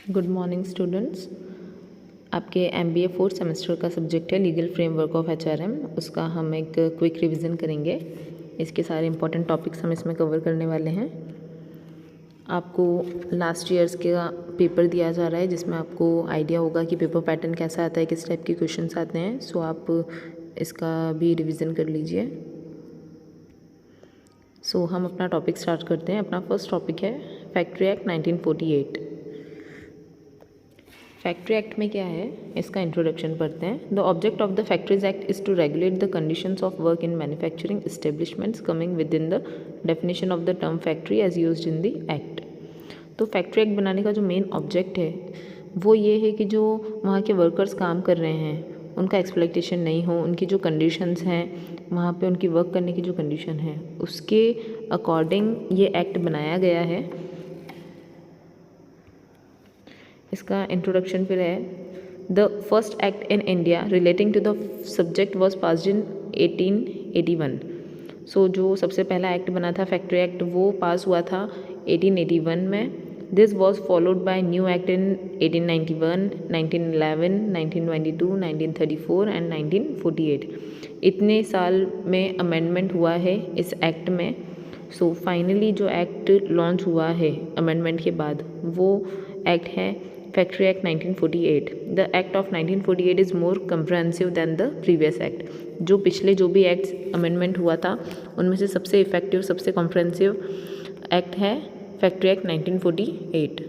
Good morning students. आपके MBA fourth semester का subject है लीगल फ्रेमवर्क ऑफ HRM। उसका हम एक क्विक रिवीजन करेंगे। इसके सारे इंपॉर्टेंट टॉपिक्स हम इसमें कवर करने वाले हैं। आपको लास्ट ईयर्स का पेपर दिया जा रहा है जिसमें आपको आइडिया होगा कि पेपर पैटर्न कैसा आता है, किस टाइप के क्वेश्चंस आते हैं। सो आप इसका भी रिवीजन कर लीजिए। सो हम अपना टॉपिक स्टार्ट करते हैं। अपना फर्स्ट टॉपिक है फैक्ट्री एक्ट 1948। फैक्ट्री एक्ट में क्या है, इसका इंट्रोडक्शन पढ़ते हैं। The object of the factories act is to regulate the conditions of work in manufacturing establishments coming within the definition of the term factory as used in the act. तो factory act बनाने का जो main object है वो ये है कि जो वहाँ के वर्कर्स काम कर रहे हैं उनका एक्सप्लॉयटेशन नहीं हो, उनकी जो कंडीशंस हैं वहाँ पे उनकी वर्क करने की जो कंडीशन है उसके अकॉर्डिंग ये एक्ट बनाया गया है। इसका इंट्रोडक्शन फिर है, the first act in India relating to the subject was passed in 1881। So जो सबसे पहला एक्ट बना था फैक्ट्री एक्ट वो पास हुआ था 1881 में। This was followed by new act in 1891, 1911, 1922, 1934 and 1948। इतने साल में अमेंडमेंट हुआ है इस एक्ट में। सो फाइनली जो एक्ट लॉन्च हुआ है अमेंडमेंट के बाद वो एक्ट है factory act 1948। The act of 1948 is more comprehensive than the previous act. जो पिछले जो भी एक्ट्स अमेंडमेंट हुआ था उनमें से सबसे इफेक्टिव, सबसे कंप्रहेंसिव एक्ट है factory act 1948।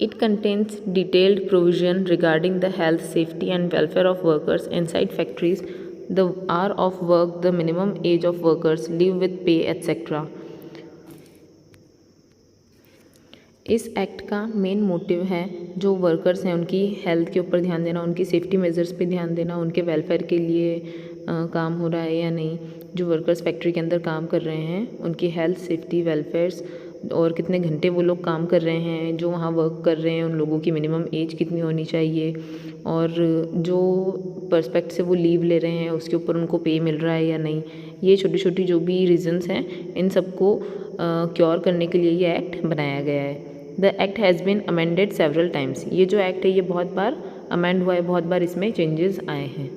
It contains detailed provision regarding the health, safety and welfare of workers inside factories, the hour of work, the minimum age of workers, leave with पे etcetera. इस act का main motive है जो workers हैं उनकी health के ऊपर ध्यान देना, उनकी सेफ्टी मेजर्स पे ध्यान देना, उनके वेलफेयर के लिए काम हो रहा है या नहीं। जो वर्कर्स फैक्ट्री के अंदर काम कर रहे हैं उनकी हेल्थ, सेफ्टी, वेलफेयर्स और कितने घंटे वो लोग काम कर रहे हैं, जो वहाँ वर्क कर रहे हैं उन लोगों की मिनिमम एज कितनी होनी चाहिए, और जो पर्सपेक्ट से वो लीव ले रहे हैं उसके ऊपर उनको पे मिल रहा है या नहीं। ये छोटी छोटी जो भी रीजंस हैं इन सबको क्योर करने के लिए ये एक्ट बनाया गया है। The act has been amended several times. ये जो एक्ट है ये बहुत बार अमेंड हुआ है, बहुत बार इसमें चेंजेस आए हैं।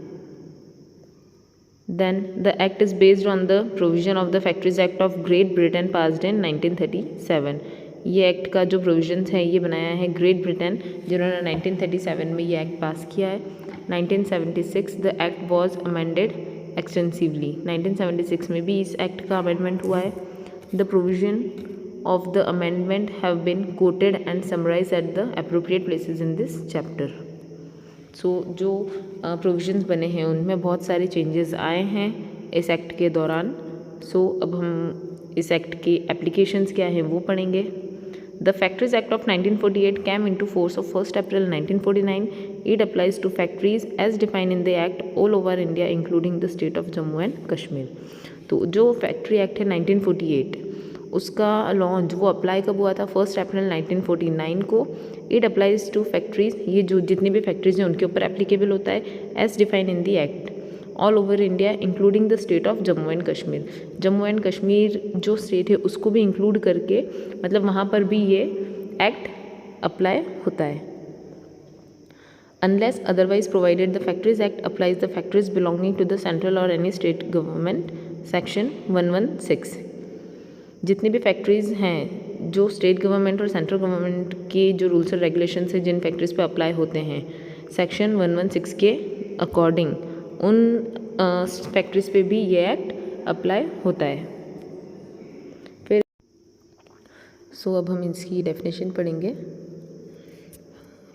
Then the act is based on the provision of the factories act of Great Britain passed in 1937। ये एक्ट का जो प्रोविजंस है ये बनाया है ग्रेट ब्रिटेन, जिन्होंने 1937 में ये एक्ट पास किया है। 1976 the act was amended extensively. 1976 में भी इस एक्ट का अमेंडमेंट हुआ है। The provision of the amendment have been quoted and summarized at the appropriate places in this chapter. So जो provisions बने हैं उनमें बहुत सारे changes आए हैं इस एक्ट के दौरान। So अब हम इस एक्ट के applications क्या हैं वो पढ़ेंगे। The Factories Act of 1948 came into force of 1st April 1949. It applies to factories as defined in the act all over India including the state of Jammu and Kashmir. तो जो factory act है 1948 उसका launch वो apply कब हुआ था, 1 अप्रैल 1949 को। It applies to factories, ये जो जितनी भी फैक्ट्रीज हैं उनके ऊपर एप्लीकेबल होता है as define in the act all over India including the state of Jammu and Kashmir. Jammu and Kashmir जो स्टेट है उसको भी इंक्लूड करके, मतलब वहाँ पर भी ये एक्ट अप्लाई होता है। Unless otherwise provided, the Factories Act applies the factories belonging to the central or any state government, section 116। जितनी भी फैक्ट्रीज़ हैं जो स्टेट गवर्नमेंट और सेंट्रल गवर्नमेंट के जो रूल्स और रेगुलेशंस हैं जिन फैक्ट्रीज़ पे अप्लाई होते हैं, सेक्शन 116 के अकॉर्डिंग उन फैक्ट्रीज़ पे भी ये एक्ट अप्लाई होता है। फिर अब हम इसकी डेफिनेशन पढ़ेंगे।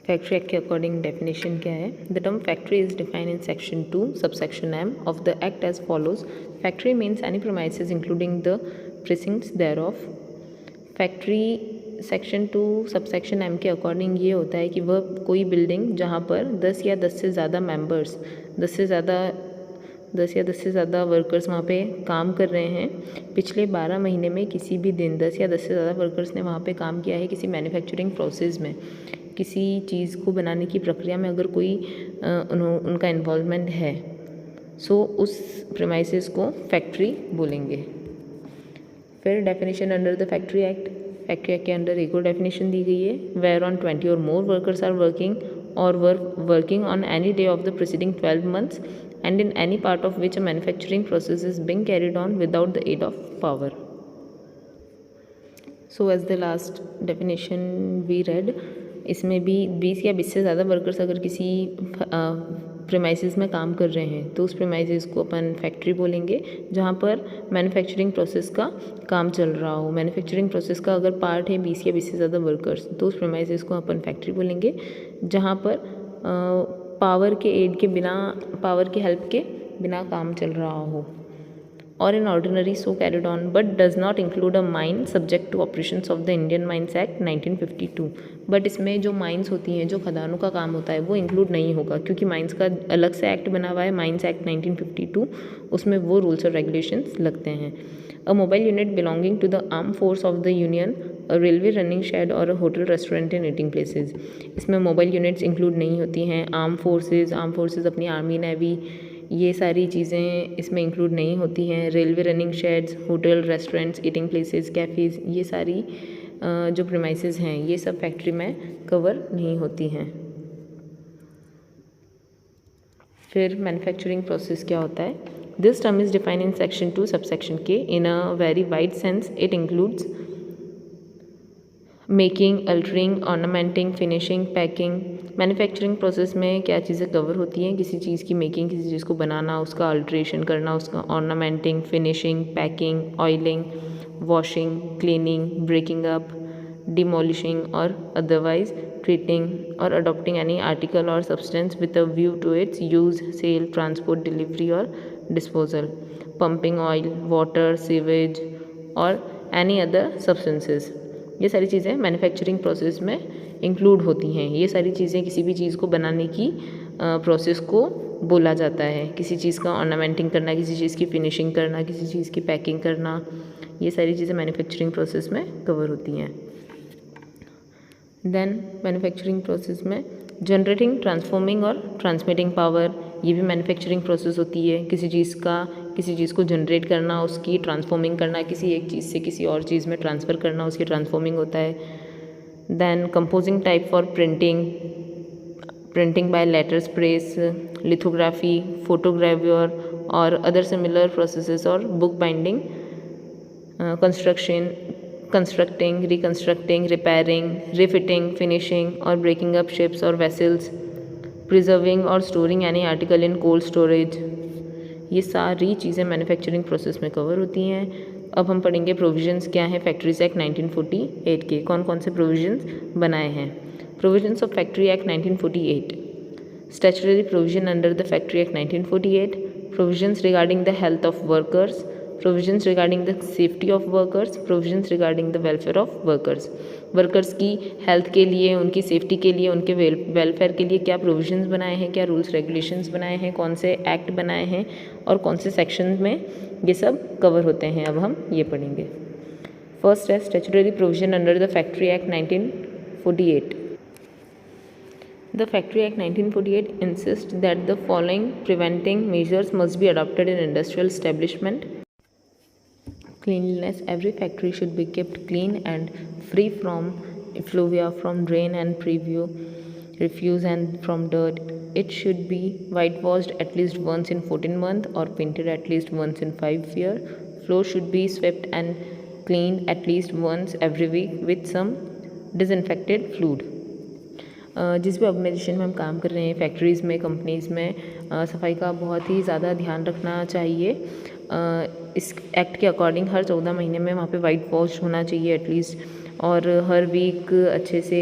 फैक्ट्री एक्ट के अकॉर्डिंग डेफिनेशन क्या है। The term factory is defined in section 2 subsection M of the act as follows. Factory means any premises including the precincts thereof। Factory section 2 subsection M के according ये होता है कि वह कोई बिल्डिंग जहाँ पर 10 या 10 से ज़्यादा मेंबर्स, 10 या 10 से ज़्यादा वर्कर्स वहाँ पे काम कर रहे हैं। पिछले 12 महीने में किसी भी दिन 10 या 10 से ज़्यादा वर्कर्स ने वहाँ पे काम किया है किसी मैन्युफैक्चरिंग प्रोसेस में, किसी चीज़ को बनाने की प्रक्रिया में अगर कोई उनका इन्वॉल्वमेंट है, सो उस प्रीमाइसेस को फैक्ट्री बोलेंगे। फिर definition under the factory act. Factory act के अंडर एक और डेफिनेशन दी गई है, वेयर ऑन 20 और मोर वर्कर्स आर वर्किंग और were working on any day of the preceding 12 months and in any part of which a manufacturing process is being carried on without the aid of power. So as the last definition we read, इसमें भी 20 या 20 से ज़्यादा workers अगर किसी premises में काम कर रहे हैं तो उस प्रेमाइसिस को अपन फैक्ट्री बोलेंगे, जहाँ पर मैन्युफैक्चरिंग प्रोसेस का काम चल रहा हो। मैन्युफैक्चरिंग प्रोसेस का अगर पार्ट है 20 या 20 से ज़्यादा वर्कर्स, तो उस प्रेमाइसिस को अपन फैक्ट्री बोलेंगे, जहाँ पर पावर के एड के बिना, पावर की हेल्प के बिना काम चल रहा हो। और in ordinary so carried on but does not include a mine subject to operations of the Indian mines act 1952। But इसमें जो माइंस होती हैं, जो खदानों का काम होता है, वो इंक्लूड नहीं होगा, क्योंकि माइंस का अलग से एक्ट बना हुआ है, माइंस एक्ट 1952, उसमें वो रूल्स और रेगुलेशंस लगते हैं। A mobile unit belonging to the arm force of the union, a railway running shed और a hotel restaurant and eating places. इसमें मोबाइल यूनिट्स इंक्लूड नहीं होती हैं। आर्म फोर्सेज अपनी आर्मी, नेवी, ये सारी चीज़ें इसमें इंक्लूड नहीं होती हैं। Railway running sheds, hotel, restaurants, eating places, cafes, ये सारी जो प्रीमाइसेस हैं, ये सब फैक्ट्री में कवर नहीं होती हैं। फिर मैन्युफैक्चरिंग प्रोसेस क्या होता है? This term is defined in section 2 subsection K in a very wide sense. It includes making, altering, ornamenting, finishing, packing. Manufacturing process में क्या चीज़ें कवर होती हैं? किसी चीज़ की मेकिंग, किसी चीज़ को बनाना, उसका अल्ट्रेशन करना, उसका ornamenting, finishing, packing, oiling, washing, cleaning, breaking up, demolishing और अदरवाइज ट्रीटिंग और अडॉप्टिंग एनी आर्टिकल और substance with a view to its use, sale, transport, delivery और disposal. Pumping oil, water, sewage और एनी अदर सब्सटेंसेस, ये सारी चीज़ें manufacturing process में include होती हैं। ये सारी चीज़ें किसी भी चीज़ को बनाने की प्रोसेस को बोला जाता है। किसी चीज़ का ऑर्नामेंटिंग करना, किसी चीज़ की फिनिशिंग करना, किसी चीज़ की पैकिंग करना, ये सारी चीज़ें मैन्युफैक्चरिंग प्रोसेस में कवर होती हैं। देन मैन्युफैक्चरिंग प्रोसेस में जनरेटिंग, ट्रांसफॉर्मिंग और ट्रांसमिटिंग पावर, ये भी मैन्युफैक्चरिंग प्रोसेस होती है। किसी चीज़ को जनरेट करना, उसकी ट्रांसफॉर्मिंग करना, किसी एक चीज़ से किसी और चीज़ में ट्रांसफ़र करना, उसकी ट्रांसफॉर्मिंग होता है। Then composing type for printing by letters press, lithography, photogravure और अदर सिमिलर प्रोसेसेस और book binding, constructing, reconstructing, repairing, refitting, finishing और ब्रेकिंग अप शिप्स और वेसल्स, प्रिजर्विंग और storing any article in cold storage, ये सारी चीज़ें manufacturing process में cover होती हैं। अब हम पढ़ेंगे प्रोविजंस क्या हैं फैक्ट्रीज एक्ट 1948 के, कौन कौन से प्रोविजंस बनाए हैं। Provisions of factory act 1948, statutory provision under the factory act 1948, provisions regarding the health of workers, provisions regarding the safety of workers, provisions regarding the welfare of workers. Workers की health के लिए, उनकी safety के लिए, उनके welfare के लिए क्या प्रोविजंस बनाए हैं, क्या रूल्स रेगुलेशंस बनाए हैं, कौन से एक्ट बनाए हैं और कौन से सेक्शन में ये सब कवर होते हैं, अब हम ये पढ़ेंगे। फर्स्ट है statutory provision under the factory act 1948। The Factory Act 1948 insists that the following preventing measures must be adopted in industrial establishment. Cleanliness. Every factory should be kept clean and free from effluvia from drain and refuse and from dirt. It should be whitewashed at least once in 14 months or painted at least once in 5 years. Floor should be swept and cleaned at least once every week with some disinfected fluid. जिस भी organisation में हम काम कर रहे हैं, factories में, companies में, सफाई का बहुत ही ज़्यादा ध्यान रखना चाहिए। इस एक्ट के अकॉर्डिंग हर 14 महीने में वहाँ पे वाइट वॉश होना चाहिए एटलीस्ट, और हर वीक अच्छे से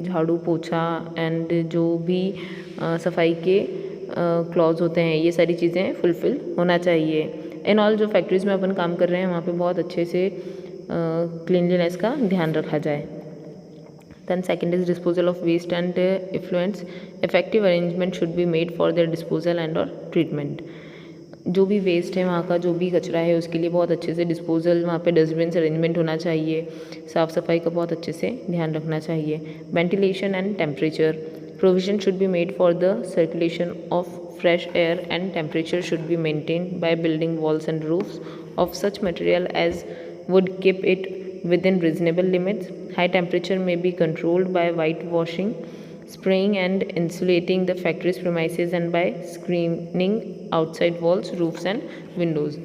झाड़ू पोछा एंड जो भी सफाई के क्लॉज होते हैं, ये सारी चीज़ें फुलफ़िल होना चाहिए। इन ऑल जो फैक्ट्रीज़ में अपन काम कर रहे हैं वहाँ पे बहुत अच्छे से क्लीनलीनेस का ध्यान रखा जाए। Then second is disposal of waste and effluents. Effective arrangement should be made for their disposal and or treatment. जो भी वेस्ट है वहाँ का, जो भी कचरा है, उसके लिए बहुत अच्छे से डिस्पोजल, वहाँ पे डस्टबिन अरेंजमेंट होना चाहिए। साफ़ सफाई का बहुत अच्छे से ध्यान रखना चाहिए। Ventilation and temperature, provision should be made for the circulation of fresh air and temperature should be maintained by building walls and roofs of such material as would keep it within reasonable limits. High temperature may be controlled by whitewashing, spraying and insulating the factory's premises and by screening outside walls, roofs and windows.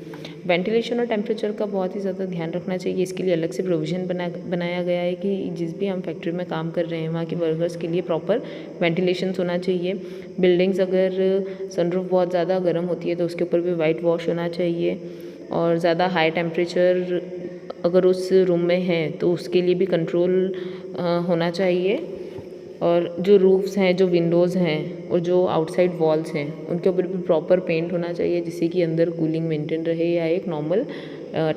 Ventilation और temperature का बहुत ही ज़्यादा ध्यान रखना चाहिए। इसके लिए अलग से प्रोविज़न बनाया गया है कि जिस भी हम फैक्ट्री में काम कर रहे हैं वहाँ के वर्कर्स के लिए प्रॉपर वेंटिलेशन होना चाहिए। बिल्डिंग्स अगर सनरूफ बहुत ज़्यादा गर्म होती है तो उसके ऊपर भी वाइट वॉश होना चाहिए। और ज़्यादा हाई टेम्परेचर अगर उस रूम में है तो उसके लिए भी कंट्रोल होना चाहिए। और जो रूफ्स हैं, जो विंडोज़ हैं और जो आउटसाइड वॉल्स हैं उनके ऊपर भी प्रॉपर पेंट होना चाहिए जिससे कि अंदर कूलिंग मेंटेन रहे या एक नॉर्मल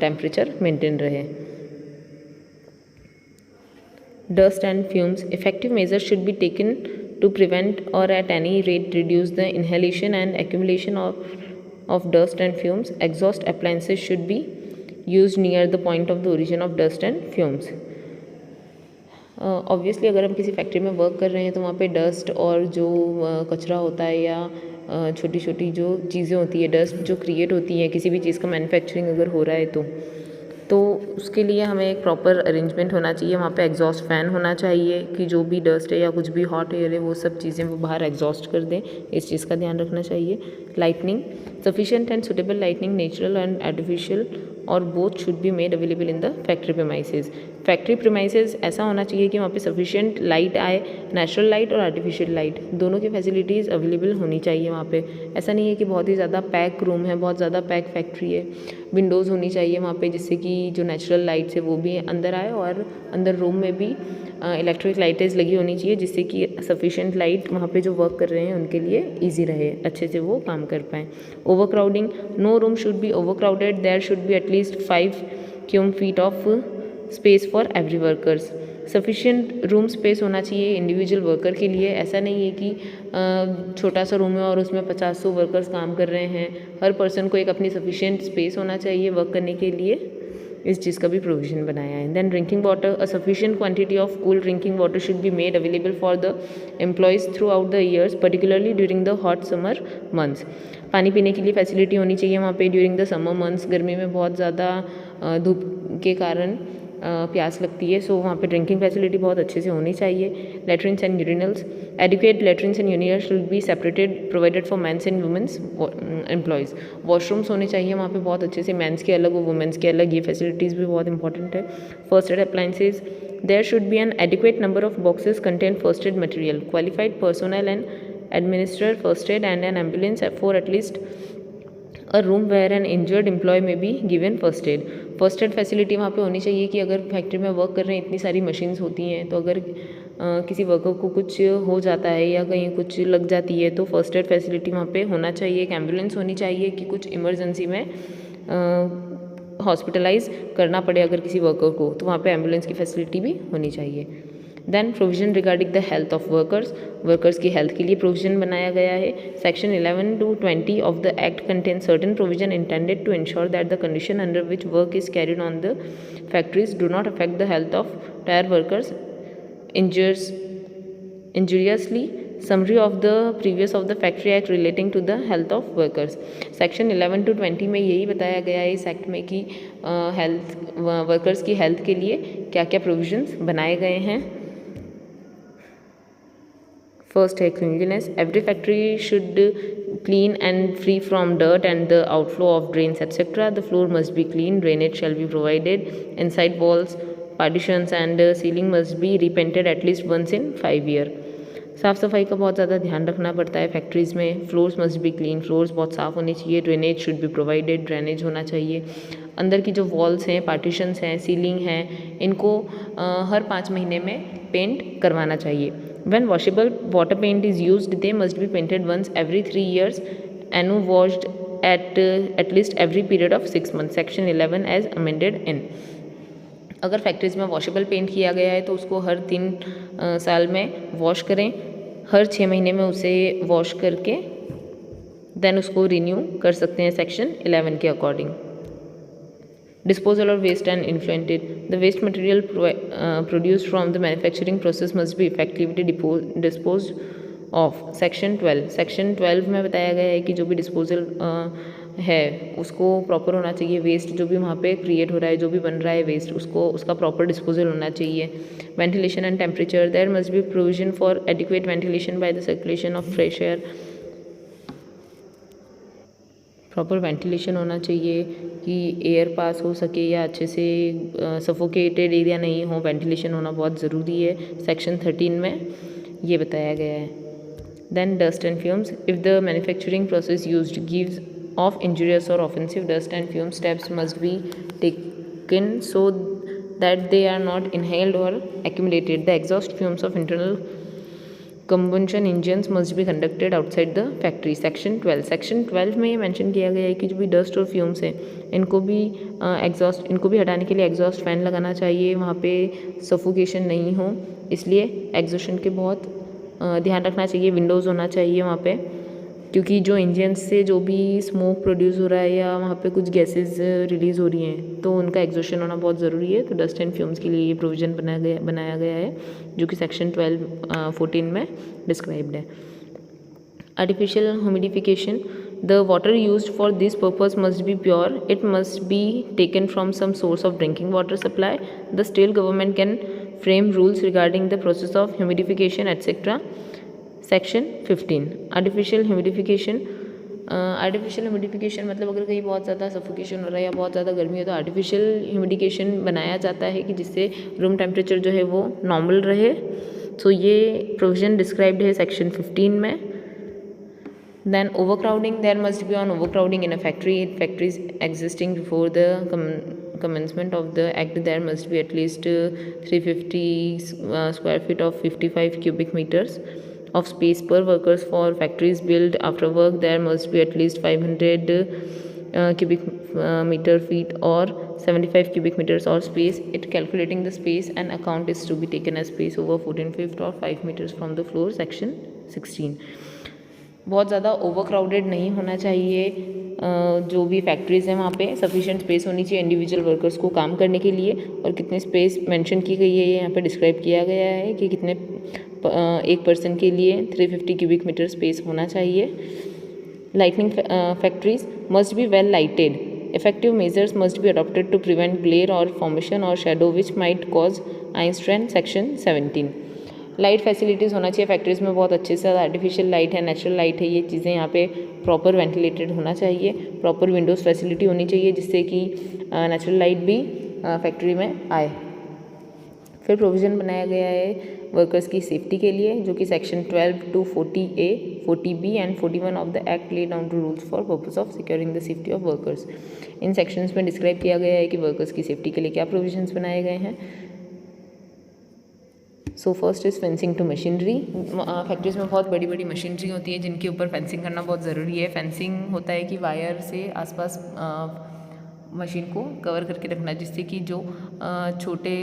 टेम्परेचर मेंटेन रहे। Dust and fumes, effective measures should be taken to prevent और at any rate reduce the inhalation and accumulation of dust and fumes. Exhaust appliances should be used near the point of the origin of dust and fumes. Obviously अगर हम किसी factory में work कर रहे हैं तो वहाँ पे डस्ट और जो कचरा होता है या छोटी छोटी जो चीज़ें होती है, डस्ट जो क्रिएट होती है किसी भी चीज़ का मैन्युफैक्चरिंग अगर हो रहा है तो उसके लिए हमें एक प्रॉपर अरेंजमेंट होना चाहिए। वहाँ पे एग्जॉस्ट फ़ैन होना चाहिए कि जो भी डस्ट है या कुछ भी हॉट एयर है वो सब चीज़ें वो बाहर एग्जॉस्ट कर दें, इस चीज़ का ध्यान रखना चाहिए। Lightning, sufficient and suitable lightning, natural and artificial और both should be made available in the factory premises. Factory premises ऐसा होना चाहिए कि वहाँ पे सफिशिएंट लाइट आए, नेचुरल लाइट और आर्टिफिशियल लाइट दोनों की फैसिलिटीज़ अवेलेबल होनी चाहिए वहाँ पे। ऐसा नहीं है कि बहुत ही ज़्यादा पैक रूम है, बहुत ज़्यादा पैक फैक्ट्री है। विंडोज़ होनी चाहिए वहाँ पे जिससे कि जो नेचुरल लाइट्स है वो भी अंदर आए और अंदर रूम में भी इलेक्ट्रिक लाइटें लगी होनी चाहिए जिससे कि सफिशिएंट लाइट वहाँ पे जो वर्क कर रहे हैं उनके लिए ईजी रहे, अच्छे से वो काम कर पाएँ। Overcrowding, no room should be overcrowded, there should be at least 5 क्यूम feet of space for every workers. Sufficient room space होना चाहिए इंडिविजुअल वर्कर के लिए। ऐसा नहीं है कि छोटा सा रूम है और उसमें 50-100 वर्कर्स काम कर रहे हैं। हर पर्सन को एक अपनी सफिशिएंट स्पेस होना चाहिए वर्क करने के लिए, इस चीज़ का भी प्रोविज़न बनाया है। Then drinking water, a sufficient quantity of cool drinking water should be made available for the employees throughout the years, particularly during the hot summer months. पानी पीने के लिए फैसिलिटी होनी चाहिए वहाँ पे ड्यूरिंग द समर मंथ्स। गर्मी में बहुत ज़्यादा धूप के कारण प्यास लगती है, सो वहाँ पे ड्रिंकिंग फैसिलिटी बहुत अच्छे से होनी चाहिए। Latrines and urinals, adequate latrines and urinals should be separated, provided for mens and womens employees. Washrooms होने चाहिए वहाँ पे बहुत अच्छे से, मेंस के अलग और वुमेन्स के अलग, ये फैसिलिटीज़ भी बहुत इंपॉर्टेंट है। First aid appliances, there should be an adequate number of boxes contain first aid material, qualified personnel and administer first aid and an ambulance for at least a room where an injured employee may be given first aid. First aid facility वहाँ पे होनी चाहिए कि अगर factory में work कर रहे हैं, इतनी सारी मशीन्स होती हैं, तो अगर किसी वर्कर को कुछ हो जाता है या कहीं कुछ लग जाती है तो फर्स्ट एड फैसिलिटी वहाँ पे होना चाहिए। एक एम्बुलेंस होनी चाहिए कि कुछ इमरजेंसी में हॉस्पिटलाइज करना पड़े अगर किसी वर्कर को, तो वहाँ पे एम्बुलेंस की फैसिलिटी भी होनी चाहिए। Then provision regarding the health of workers, workers की हेल्थ के लिए प्रोविजन बनाया गया है। Section 11 to 20 of the act contain certain provision intended to ensure that the condition under which work is carried on the factories do not affect the health of their workers injuriously. Summary of the previous of the Factory Act relating to the health of workers. Section 11 to 20 में यही बताया गया है इस एक्ट में कि health workers की हेल्थ के लिए क्या क्या प्रोविजंस बनाए गए हैं। फर्स्ट है cleanliness, every factory should clean and free from dirt and the outflow of drains etc. The floor must be clean, drainage shall be provided, inside walls, partitions and ceiling must be repainted at least once in 5 years. साफ़ सफाई का बहुत ज़्यादा ध्यान रखना पड़ता है factories में। Floors must be clean, floors बहुत साफ़ होने चाहिए। Drainage should be provided, drainage होना चाहिए। अंदर की जो वॉल्स हैं, पार्टीशंस हैं, सीलिंग हैं, इनको हर 5 महीने में पेंट करवाना चाहिए। When washable water paint is used, they must be painted once every 3 years and washed at least every period of 6 months. Section 11 as amended in. अगर फैक्ट्रीज़ में वॉशेबल पेंट किया गया है तो उसको हर 3 साल में वॉश करें, हर 6 महीने में उसे वॉश करके देन उसको रिन्यू कर सकते हैं सेक्शन 11 के according. Disposal of waste and influented. The waste material produced from the manufacturing process must be effectively disposed of. Section 12 में बताया गया है कि जो भी डिस्पोजल है उसको प्रॉपर होना चाहिए। वेस्ट जो भी वहाँ पे क्रिएट हो रहा है, जो भी बन रहा है वेस्ट, उसको उसका प्रॉपर डिस्पोजल होना चाहिए। Ventilation and temperature, there must be provision for adequate ventilation by the circulation of fresh air. Proper ventilation होना चाहिए कि एयर पास हो सके या अच्छे से सफोकेटेड एरिया नहीं हो, वेंटिलेशन होना बहुत ज़रूरी है। सेक्शन 13 में ये बताया गया है। Then dust and fumes, if the manufacturing process used gives off injurious और offensive dust and fume, steps must be taken so that they are not inhaled or accumulated. The exhaust fumes of internal combustion engines must be conducted outside the factory. Section 12 में ये mention किया गया है कि जो भी dust और fumes हैं इनको भी इनको भी हटाने के लिए एग्जॉस्ट फैन लगाना चाहिए, वहाँ पे सफोकेशन नहीं हो, इसलिए एग्जॉशन के बहुत ध्यान रखना चाहिए। विंडोज़ होना चाहिए वहाँ पे, क्योंकि जो इंजन से जो भी स्मोक प्रोड्यूस हो रहा है या वहाँ पे कुछ गैसेस रिलीज़ हो रही हैं तो उनका एग्जॉशन होना बहुत ज़रूरी है। तो डस्ट एंड फ्यूम्स के लिए ये प्रोविज़न बनाया गया है जो कि सेक्शन 14 में डिस्क्राइब्ड है। Artificial humidification, the water used for this purpose must be pure, it must be taken from some source of drinking water supply. The state government can frame rules regarding the process of humidification etcetera. Section 15 artificial humidification. Artificial humidification मतलब अगर कहीं बहुत ज़्यादा suffocation हो रहा है या बहुत ज़्यादा गर्मी है तो आर्टिफिशियल ह्यूमिडिफिकेशन बनाया जाता है कि जिससे रूम टेम्परेचर जो है वो नॉर्मल रहे। सो ये प्रोविजन डिस्क्राइब्ड है सेक्शन 15 में। Then overcrowding, there must be on overcrowding in a factory factories existing before the commencement of the act, there must be at least 350 square feet of 55 cubic meters of space per workers. For factories built after work, there must be at least 500 cubic meter feet or 75 cubic meters or space. It calculating the space and account is to be taken as space over 14 feet or 5 meters from the floor. Section 16 बहुत ज़्यादा overcrowded नहीं होना चाहिए। जो भी factories हैं वहाँ पे सफिशिएंट स्पेस होनी चाहिए इंडिविजुअल वर्कर्स को काम करने के लिए। और कितने स्पेस मेंशन की गई है ये यहाँ पे डिस्क्राइब किया गया है कि कितने एक पर्सन के लिए 350 क्यूबिक मीटर स्पेस होना चाहिए। Lightning factories must be well lighted, effective measures must be adopted to prevent glare और फॉर्मेशन और shadow which might cause eye strain. Section 17 light facilities होना चाहिए फैक्ट्रीज़ में बहुत अच्छे से। आर्टिफिशियल लाइट है, नेचुरल लाइट है, ये चीज़ें यहाँ पे प्रॉपर वेंटिलेटेड होना चाहिए। प्रॉपर विंडोज़ फैसिलिटी होनी चाहिए जिससे कि नेचुरल लाइट भी फैक्ट्री में आए। फिर प्रोविज़न बनाया गया है वर्कर्स की सेफ्टी के लिए जो कि section 12 to 40A, 40B and 41 of the act lay down to rules for purpose of securing the safety of workers. इन सेक्शंस में डिस्क्राइब किया गया है कि वर्कर्स की सेफ्टी के लिए क्या प्रोविजंस बनाए गए हैं। So first is fencing to machinery. Factories में बहुत बड़ी बड़ी मशीनरी होती है जिनके ऊपर फेंसिंग करना बहुत ज़रूरी है। फेंसिंग होता है कि वायर से आसपास मशीन को कवर करके रखना जिससे कि जो छोटे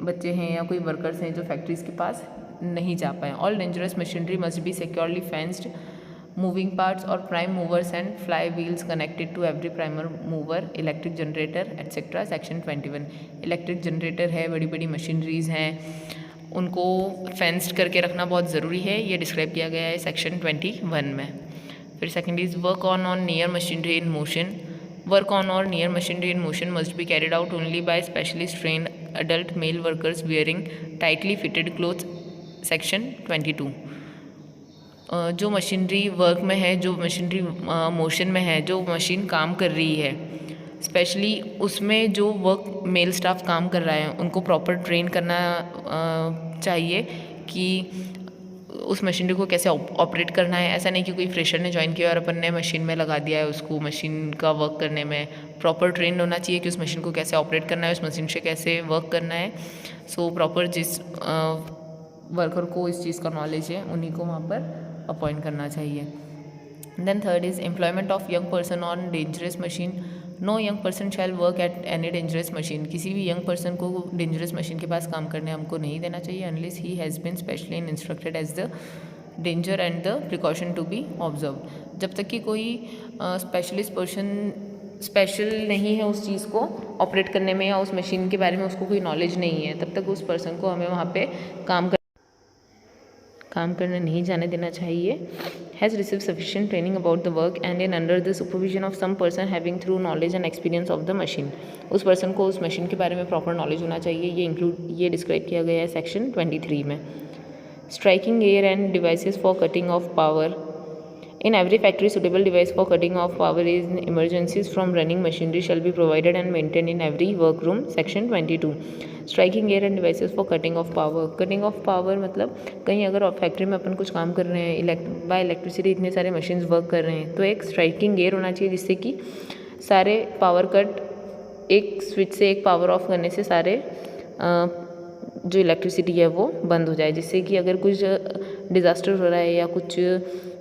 बच्चे हैं या कोई वर्कर्स हैं जो फैक्ट्रीज़ के पास नहीं जा पाए। All dangerous machinery must be securely fenced, moving parts और prime movers and fly wheels connected to every primer mover, electric generator etcetera. Section 21 electric generator है, बड़ी बड़ी मशीनरीज़ हैं, उनको फेंस्ड करके रखना बहुत ज़रूरी है, ये डिस्क्राइब किया गया है सेक्शन 21 में। फिर second is work on near machinery in motion. Work on और near machinery in motion must be carried out only by specialist trained adult male workers wearing tightly fitted clothes. Section 22 जो machinery work में है, जो machinery motion में है, जो machine काम कर रही है स्पेशली उसमें जो वर्क मेल स्टाफ काम कर रहा है उनको प्रॉपर ट्रेन करना चाहिए कि उस मशीनरी को कैसे ऑपरेट करना है। ऐसा नहीं कि कोई फ्रेशर ने ज्वाइन किया और अपन ने मशीन में लगा दिया है उसको मशीन का वर्क करने में। प्रॉपर ट्रेन होना चाहिए कि उस मशीन को कैसे ऑपरेट करना है, उस मशीन से कैसे वर्क करना है। सो प्रॉपर जिस वर्कर को इस चीज़ का नॉलेज है उन्हीं को वहाँ पर अपॉइंट करना चाहिए। Then third is employment of young person on dangerous machine. No young person shall work at any dangerous machine. किसी भी यंग पर्सन को डेंजरस मशीन के पास काम करने हमको नहीं देना चाहिए unless he has been specially instructed as the danger and the precaution to be observe. जब तक कि कोई स्पेशलिस्ट पर्सन स्पेशल नहीं है उस चीज़ को ऑपरेट करने में या उस मशीन के बारे में उसको कोई नॉलेज नहीं है तब तक उस पर्सन को हमें वहाँ पे काम करने नहीं जाने देना चाहिए। Has receive sufficient training about the work and in under the supervision of some person having through knowledge and experience of the machine. उस पर्सन को उस मशीन के बारे में प्रॉपर नॉलेज होना चाहिए। ये डिस्क्राइब किया गया है सेक्शन 23 में। Striking air end devices for cutting of power. In every factory, suitable device for cutting off power in emergencies from running machinery shall be provided and maintained in every workroom. Section 22. Striking air and devices for cutting off power. Cutting off power मतलब कहीं अगर factory में अपन कुछ काम कर रहे हैं, bye electricity इतने सारे मशीन्स वर्क कर रहे हैं, तो एक स्ट्राइकिंग एयर होना चाहिए जिससे कि सारे पावर कट एक स्विच से एक पावर ऑफ करने से सारे जो इलेक्ट्रिसिटी है वो बंद हो जाए, जिससे कि अगर कुछ डिज़ास्टर हो रहा है या कुछ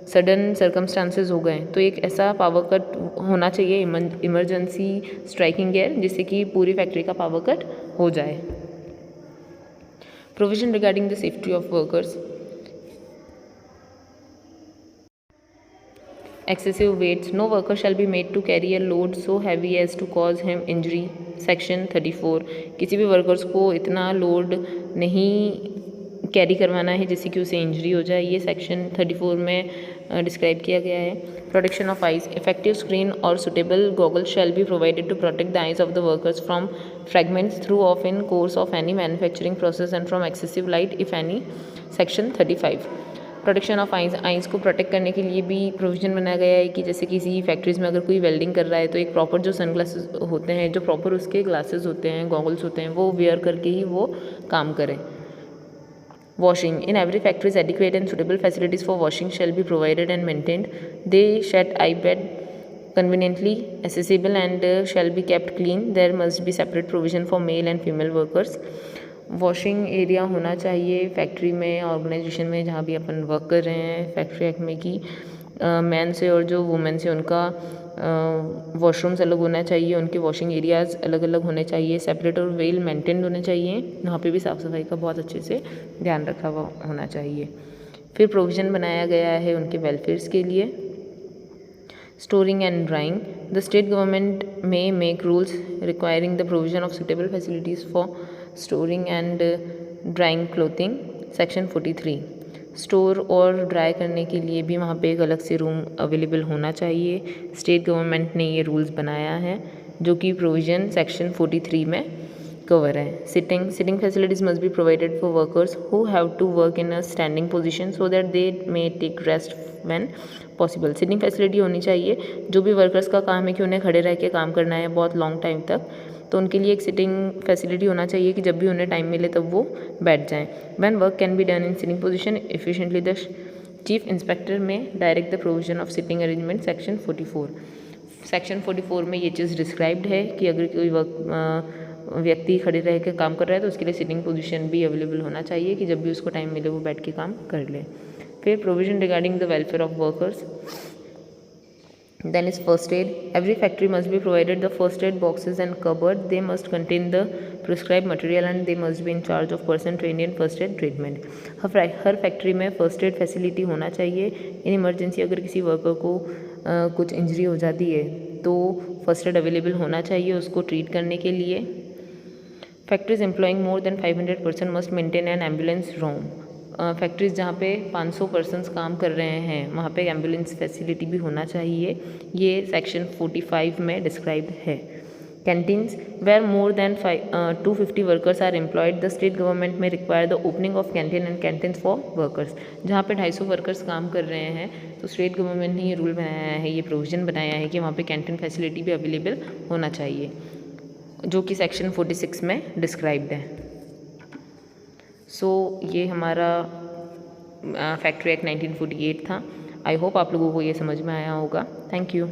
सडन सर्कमस्टांसेस हो गए तो एक ऐसा पावर कट होना चाहिए, इमरजेंसी स्ट्राइकिंग एयर, जिससे कि पूरी फैक्ट्री का पावर कट हो जाए। Provision regarding the safety of workers. Excessive weights. No worker shall be made to carry a load so heavy as to cause him injury. Section 34. किसी भी workers को इतना लोड नहीं कैरी करवाना है जिससे कि उसे इंजरी हो जाए। ये सेक्शन 34 में डिस्क्राइब किया गया है। Protection of eyes. Effective screen और suitable goggles shall be provided to protect the eyes of the workers from fragments through of in course of any manufacturing process and from excessive light if any. Section 35। Protection of eyes को protect करने के लिए भी provision बनाया गया है कि जैसे किसी फैक्ट्रीज़ में अगर कोई वेल्डिंग कर रहा है तो एक प्रॉपर जो सन ग्लासेस होते हैं, जो प्रॉपर उसके ग्लासेस होते हैं, गॉगल्स होते हैं, वो वेयर करके ही वो काम करें। Washing. In every factories adequate and suitable facilities for washing shall be provided and maintained. They shed I bed conveniently accessible and shall be kept clean. There must be separate provision for male and female workers. Washing area होना चाहिए factory में, organisation में, जहाँ भी अपन work कर रहे हैं factory act में, कि मैन से और जो वुमेन से उनका वॉशरूम्स अलग होना चाहिए, उनके वॉशिंग एरियाज़ अलग अलग होने चाहिए, सेपरेट और वेल मेंटेन्ड होने चाहिए। वहाँ पे भी साफ़ सफाई का बहुत अच्छे से ध्यान रखा हुआ होना चाहिए। फिर प्रोविज़न बनाया गया है उनके वेलफेयर्स के लिए। Storing and drying. The state government may make rules requiring the provision of suitable facilities for storing and drying clothing. Section 43. Store और ड्राई करने के लिए भी वहाँ पे एक अलग से रूम अवेलेबल होना चाहिए। स्टेट गवर्नमेंट ने ये रूल्स बनाया है जो कि प्रोविज़न सेक्शन 43 में कवर है। Sitting facilities must be provided for workers who have to work in a standing position so that they may take rest when possible. Sitting facility होनी चाहिए। जो भी वर्कर्स का काम है कि उन्हें खड़े रह के काम करना है बहुत लॉन्ग टाइम तक, तो उनके लिए एक सिटिंग फैसिलिटी होना चाहिए कि जब भी उन्हें टाइम मिले तब वो बैठ जाएं। When work can be done in sitting position efficiently the chief inspector may direct the provision of sitting arrangement. Section 44। Section 44 में ये चीज़ डिस्क्राइब्ड है कि अगर कोई व्यक्ति खड़े रह के काम कर रहा है तो उसके लिए सिटिंग पोजीशन भी अवेलेबल होना चाहिए कि जब भी उसको टाइम मिले वो बैठ के काम कर ले। फिर provision regarding the welfare of workers. Then is first aid. Every factory must be provided the first aid boxes and cupboard. They must contain the prescribed material and they must be in charge of person trained in first aid treatment. Her factory में first aid facility होना चाहिए। In emergency अगर किसी worker को कुछ injury हो जाती है तो फर्स्ट एड अवेलेबल होना चाहिए उसको ट्रीट करने के लिए। Factories employing more than 500 person must maintain an ambulance room. Factories जहाँ पे 500 पर्सनस काम कर रहे हैं वहाँ पे एम्बुलेंस फैसिलिटी भी होना चाहिए। ये सेक्शन 45 में डिस्क्राइब है। Canteens where more than 250 workers are employed the state government may require the opening of canteen and canteens for workers. जहाँ पे 250 वर्कर्स काम कर रहे हैं तो स्टेट गवर्नमेंट ने ये रूल बनाया है, ये प्रोविज़न बनाया है कि वहाँ पे कैंटीन फैसिलिटी भी अवेलेबल होना चाहिए, जो कि सेक्शन 46 में डिस्क्राइब्ड है। सो ये हमारा फैक्ट्री एक्ट 1948 था। आई होप आप लोगों को ये समझ में आया होगा। Thank you.